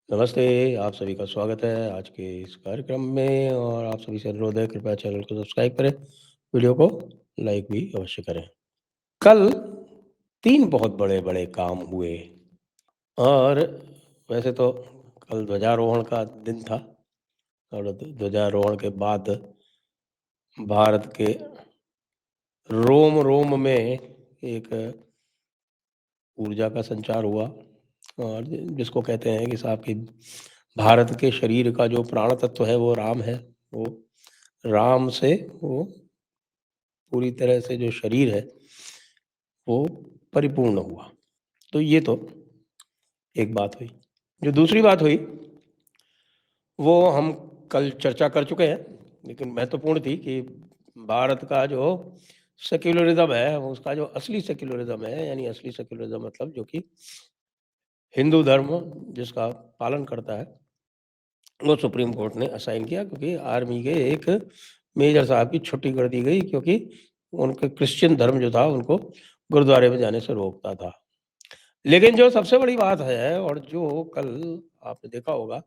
नमस्ते, आप सभी का स्वागत है आज के इस कार्यक्रम में और आप सभी से अनुरोध है कृपया चैनल को सब्सक्राइब करें, वीडियो को लाइक भी अवश्य करें। कल 3 बहुत बड़े-बड़े काम हुए और वैसे तो कल ध्वजारोहण का दिन था और ध्वजारोहण के बाद भारत के रोम-रोम में एक ऊर्जा का संचार हुआ और जिसको कहते हैं कि साहब कि भारत के शरीर का जो प्राण तत्व है वो राम है। वो राम से वो पूरी तरह से जो शरीर है वो परिपूर्ण हुआ। तो ये तो एक बात हुई। जो दूसरी बात हुई वो हम कल चर्चा कर चुके हैं, लेकिन महत्वपूर्ण थी कि भारत का जो सेक्युलरिज़्म है, उसका जो असली सेक्युलरिज़्म है, यानी असली सेक्युलरिज़्म मतलब जो कि हिंदू धर्म जिसका पालन करता है, वो सुप्रीम कोर्ट ने असाइन किया क्योंकि आर्मी के एक मेजर साहब की छुट्टी कर दी गई क्योंकि उनके क्रिश्चियन धर्म जो था उनको गुरुद्वारे में जाने से रोकता था। लेकिन जो सबसे बड़ी बात है और जो कल आपने देखा होगा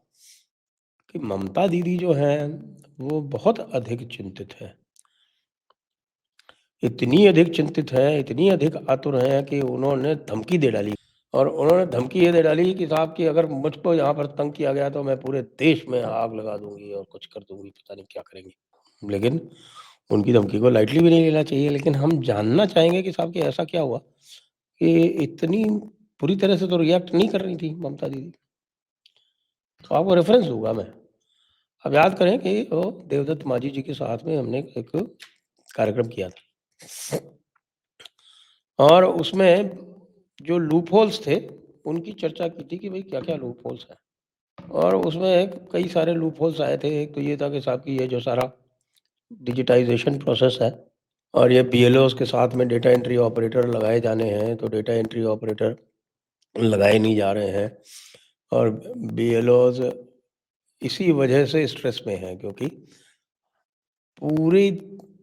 कि ममता दीदी जो हैं, वो बहुत अधिक चिंतित हैं। इतनी अधिक चिंतित हैं, इतनी अधिक आतुर हैं कि उन्होंने धमकी दे डाली और उन्होंने धमकी ये दे डाली कि साहब कि अगर मुझको यहाँ पर तंग किया गया तो मैं पूरे देश में आग लगा दूँगी और कुछ कर दूँगी, पता नहीं क्या करेंगी। लेकिन उनकी धमकी को लाइटली भी नहीं लेना चाहिए, लेकिन हम जानना चाहेंगे कि साहब कि ऐसा क्या हुआ कि इतनी बुरी तरह से तो रिएक्ट नहीं कर रही थी ममता दीदी। तो आपको रेफ़रेंस दूँगा मैं। आप याद करें कि वो देवदत्त मांझी जी के साथ में हमने एक कार्यक्रम किया था और उसमें जो लूप होल्स थे, उनकी चर्चा की थी कि भई क्या-क्या लूप होल्स हैं। और उसमें कई सारे लूप होल्स आए थे। एक तो ये था कि साहब कि ये जो सारा डिजिटाइज़ेशन प्रोसेस है और ये बीएलओज़ के साथ में डेटा एंट्री ऑपरेटर लगाए जाने हैं, तो डेटा एंट्री ऑपरेटर लगाए नहीं जा रहे हैं और बीएलओज़ इसी वजह से स्ट्रेस में हैं क्योंकि पूरे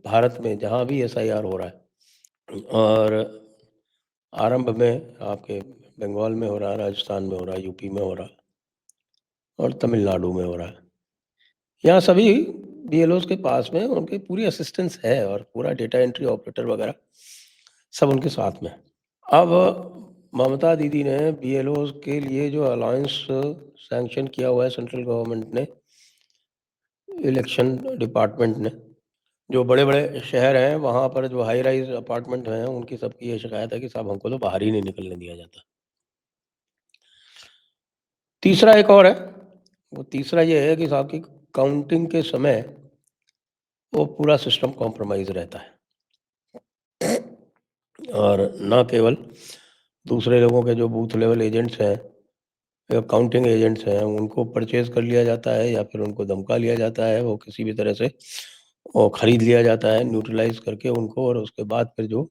भारत में जहाँ भी एसआईआर हो रहा है और आरंभ में आपके बंगाल में हो रहा है, राजस्थान में हो रहा है, यूपी में हो रहा है और तमिलनाडु में हो रहा है। यहाँ सभी बीएलओज़ के पास में उनकी पूरी असिस्टेंस है और पूरा डेटा एंट्री ऑपरेटर वगैरह सब उनके साथ में है। अब ममता दीदी ने बीएलओज़ के लिए जो अलायंस सैंक्शन किया हुआ है सेंट्रल गवर्नमेंट ने, इलेक्शन डिपार्टमेंट ने, जो बड़े-बड़े शहर हैं वहाँ पर जो हाई राइज़ अपार्टमेंट हैं, उनकी सबकी ये शिकायत है कि साहब हमको तो बाहर ही नहीं निकलने दिया जाता। तीसरा एक और है, वो तीसरा ये है कि साहब की काउंटिंग के समय वो पूरा सिस्टम कॉम्प्रोमाइज़ रहता है। और ना केवल दूसरे लोगों के जो बूथ लेवल एजेंट्स हैं या काउंटिंग एजेंट्स हैं, उनको परचेज़ कर लिया जाता है या फिर उनको धमका लिया जाता है, वो किसी भी तरह से वो खरीद लिया जाता है न्यूट्रलाइज़ करके उनको और उसके बाद फिर जो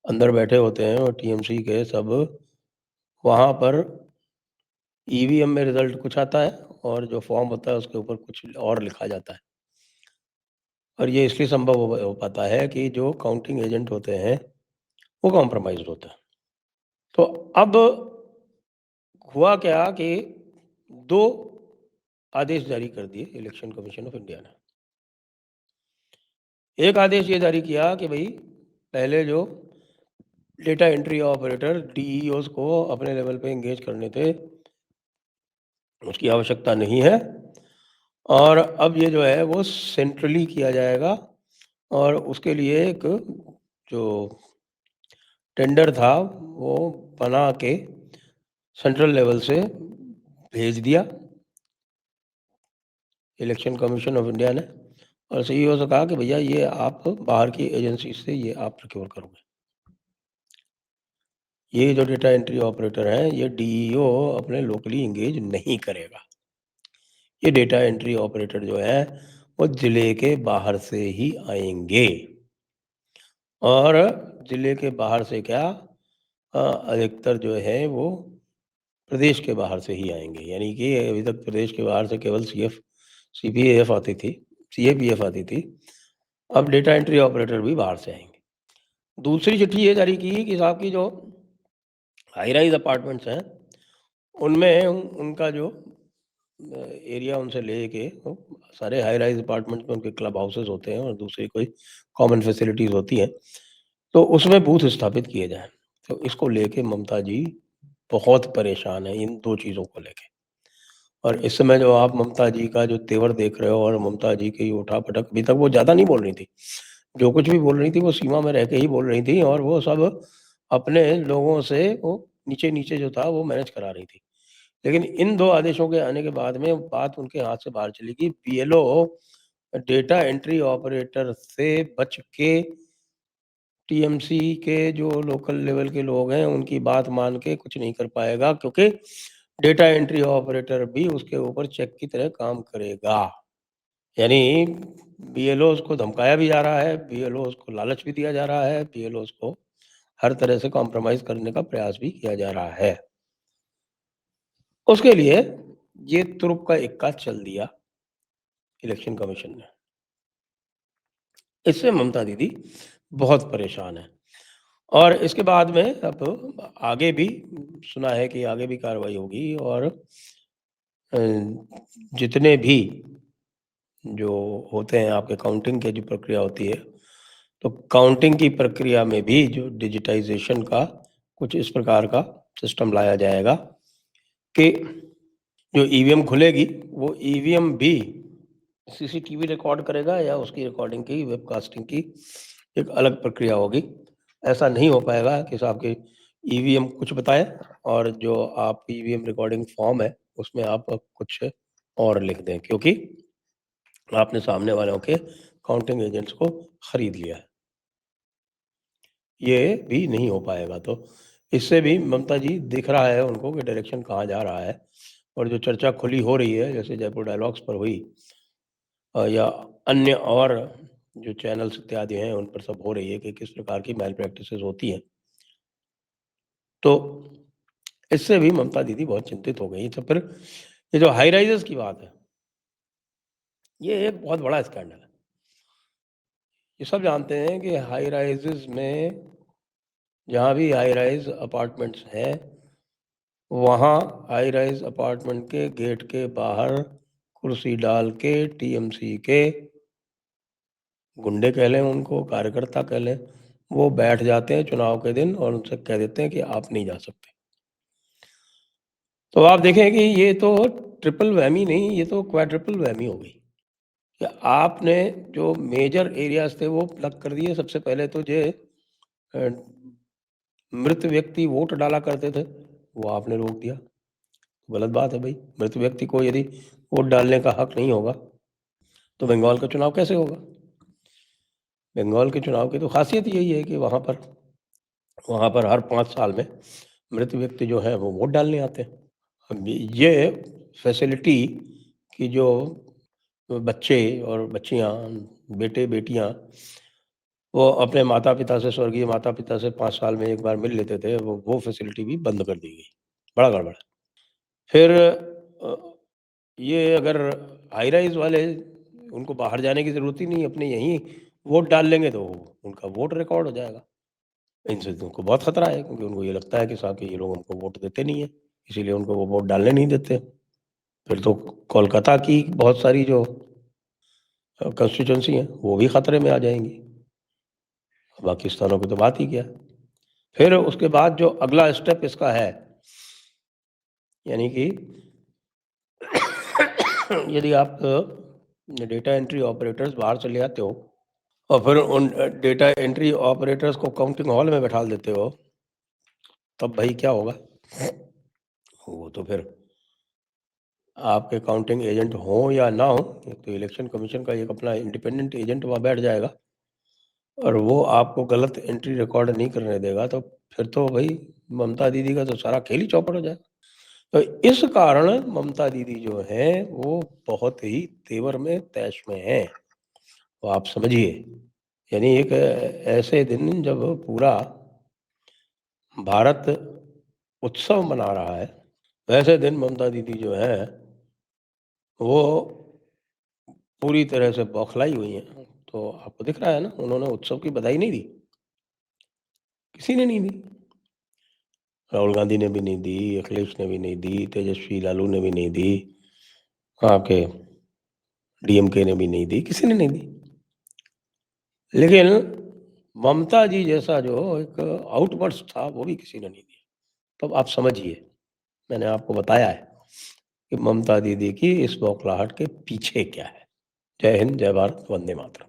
अंदर बैठे होते हैं और टीएमसी के सब वहाँ पर ईवीएम में रिज़ल्ट कुछ आता है और जो फॉर्म होता है उसके ऊपर कुछ और लिखा जाता है। और ये इसलिए संभव हो पाता है कि जो काउंटिंग एजेंट होते हैं, वो कॉम्प्रोमाइज़्ड होते हैं। तो अब हुआ क्या कि 2 आदेश जारी कर दिए इलेक्शन कमीशन ऑफ इंडिया ने। एक आदेश ये जारी किया कि भई पहले जो डेटा एंट्री ऑपरेटर डीईओज़ को अपने लेवल पे एंगेज करने थे, उसकी आवश्यकता नहीं है और अब ये जो है वो सेंट्रली किया जाएगा और उसके लिए एक जो टेंडर था वो बना के सेंट्रल लेवल से भेज दिया इलेक्शन कमीशन ऑफ इंडिया ने और सीईओ से कहा कि भैया ये आप बाहर की एजेंसी से ये आप प्रोक्योर करोगे। ये जो डेटा एंट्री ऑपरेटर हैं, ये डीईओ अपने लोकली एंगेज नहीं करेगा। ये डेटा एंट्री ऑपरेटर जो हैं, वो ज़िले के बाहर से ही आएँगे और ज़िले के बाहर से क्या अधिकतर जो है वो प्रदेश के बाहर से ही आएँगे। यानी कि अभी तक प्रदेश के बाहर से केवल सीपीएफ आती थी, सीएपीएफ आती थी। अब डेटा एंट्री ऑपरेटर भी बाहर से आएँगे। दूसरी चिट्ठी ये जारी की कि साहब की जो हाई राइज़ अपार्टमेंट्स हैं, उनमें उनका जो एरिया उनसे लेके सारे हाई राइज अपार्टमेंट में उनके क्लब हाउसेस होते हैं और दूसरी कोई कॉमन फैसिलिटीज होती हैं, तो उसमें बूथ स्थापित किए जाएं। तो इसको लेके ममता जी बहुत परेशान है इन दो चीज़ों को लेके। और इस समय जो आप ममता जी का जो तेवर देख रहे हो और ममता जी की उठा-पटक, अभी तक वो ज़्यादा नहीं बोल रही थी। जो कुछ भी बोल रही थी वो सीमा में रह के ही बोल रही थी और वो सब अपने लोगों से वो नीचे-नीचे जो था वो मैनेज करा रही थी। लेकिन इन 2 आदेशों के आने के बाद में बात उनके हाथ से बाहर चली गई। बीएलओ डेटा एंट्री ऑपरेटर से बच के टीएमसी के जो लोकल लेवल के लोग हैं उनकी बात मान के कुछ नहीं कर पाएगा, क्योंकि डेटा एंट्री ऑपरेटर भी उसके ऊपर चेक की तरह काम करेगा। यानी बीएलओज़ को धमकाया भी जा रहा है, बीएलओज़ को लालच भी दिया जा रहा है, बीएलओज़ को हर तरह से कॉम्प्रोमाइज़ करने का प्रयास भी किया जा रहा है। उसके लिए ये तुरुप का इक्का चल दिया इलेक्शन कमीशन ने। इससे ममता दीदी बहुत परेशान हैं। और इसके बाद में अब आगे भी सुना है कि आगे भी कार्रवाई होगी और अ, जितने भी जो होते हैं आपके काउंटिंग की जो प्रक्रिया होती है, तो काउंटिंग की प्रक्रिया में भी जो डिजिटाइज़ेशन का कुछ इस प्रकार का सिस्टम लाया जाएगा कि जो ईवीएम खुलेगी, वो ईवीएम भी सीसीटीवी रिकॉर्ड करेगा या उसकी रिकॉर्डिंग की, वेबकास्टिंग की एक अलग प्रक्रिया होगी। ऐसा नहीं हो पाएगा कि साहब कि ईवीएम कुछ बताए और जो आप ईवीएम रिकॉर्डिंग फॉर्म है, उसमें आप कुछ और लिख दें, क्योंकि आपने सामने वालों के काउंटिंग एजेंट्स को खरीद लिया है। ये भी नहीं हो पाएगा। तो इससे भी ममता जी दिख रहा है उनको कि डायरेक्शन कहाँ जा रहा है। और जो चर्चा खुली हो रही है, जैसे जयपुर डायलॉग्स पर हुई या अन्य और जो चैनल्स इत्यादि हैं, उन पर सब हो रही है कि किस प्रकार की मैल प्रैक्टिसेज़ होती हैं। तो इससे भी ममता दीदी बहुत चिंतित हो गई। तो फिर ये जो हाई राइज़र्स की बात है, ये एक बहुत बड़ा स्कैंडल है। ये सब जानते हैं कि हाई राइज़ेज़ में जहाँ भी हाई राइज़ अपार्टमेंट्स हैं, वहाँ हाई राइज़ अपार्टमेंट के गेट के बाहर कुर्सी डाल के टीएमसी के गुंडे कह लें उनको, कार्यकर्ता कह लें, वो बैठ जाते हैं चुनाव के दिन और उनसे कह देते हैं कि आप नहीं जा सकते। तो आप देखें कि ये तो ट्रिपल वहमी नहीं, ये तो क्वाड्रुपल वहमी हो गई। कि आपने जो मेजर एरियाज़ थे वो प्लग कर दिए। सबसे पहले तो ये अ, मृत व्यक्ति वोट डाला करते थे, वो आपने रोक दिया। गलत बात है भई। मृत व्यक्ति को यदि वोट डालने का हक नहीं होगा, तो बंगाल का चुनाव कैसे होगा? बंगाल के चुनाव की तो ख़ासियत यही है कि वहाँ पर हर 5 साल में मृत व्यक्ति जो हैं वो वोट डालने आते हैं। अब ये फैसिलिटी कि जो बच्चे और बच्चियाँ, बेटे-बेटियाँ वो अपने माता-पिता से, स्वर्गीय माता-पिता से 5 साल में 1 बार मिल लेते थे, वो फैसिलिटी भी बंद कर दी गई। बड़ा गड़बड़ है। फिर ये अगर हाई राइज़ वाले, उनको बाहर जाने की ज़रूरत ही नहीं, अपने यहीं वोट डाल लेंगे तो उनका वोट रिकॉर्ड हो जाएगा। इनसे तो उनको बहुत खतरा है, क्योंकि उनको ये लगता है कि साहब कि ये लोग हमको वोट देते नहीं हैं, इसीलिए उनको वो वोट डालने नहीं देते। फिर तो कोलकाता की बहुत सारी जो कंस्टिट्यूएंसी हैं, वो भी खतरे में आ जाएँगी। बाकी स्थानों की तो बात ही क्या है। फिर उसके बाद जो अगला स्टेप इसका है, यानी कि यदि आप डेटा एंट्री ऑपरेटर्स बाहर से ले आते हो और फिर उन डेटा एंट्री ऑपरेटर्स को काउंटिंग हॉल में बैठा देते हो, तब भाई क्या होगा? वो तो फिर आपके काउंटिंग एजेंट हों या ना हों, एक तो इलेक्शन कमीशन का एक अपना इंडिपेंडेंट एजेंट वहाँ बैठ जाएगा और वो आपको गलत एंट्री रिकॉर्ड नहीं करने देगा, तो फिर तो भई ममता दीदी का तो सारा खेल ही चौपट हो जाएगा। तो इस कारण ममता दीदी जो हैं, वो बहुत ही तेवर में, तैश में हैं। तो आप समझिए, यानी एक ऐसे दिन जब पूरा भारत उत्सव मना रहा है, वैसे दिन ममता दीदी जो हैं, वो पूरी तरह से बौखलाई हुई हैं। तो आपको दिख रहा है ना, उन्होंने उत्सव की बधाई नहीं दी, किसी ने नहीं दी। राहुल गांधी ने भी नहीं दी, अखिलेश ने भी नहीं दी, तेजस्वी लालू ने भी नहीं दी, आपके डीएमके ने भी नहीं दी, किसी ने नहीं दी। लेकिन ममता जी जैसा जो एक आउटबर्स्ट था, वो भी किसी ने नहीं दिया। तब आप समझिए, मैंने आपको बताया है कि ममता दीदी की इस बौखलाहट के पीछे क्या है। जय हिंद, जय भारत, वंदे मातरम।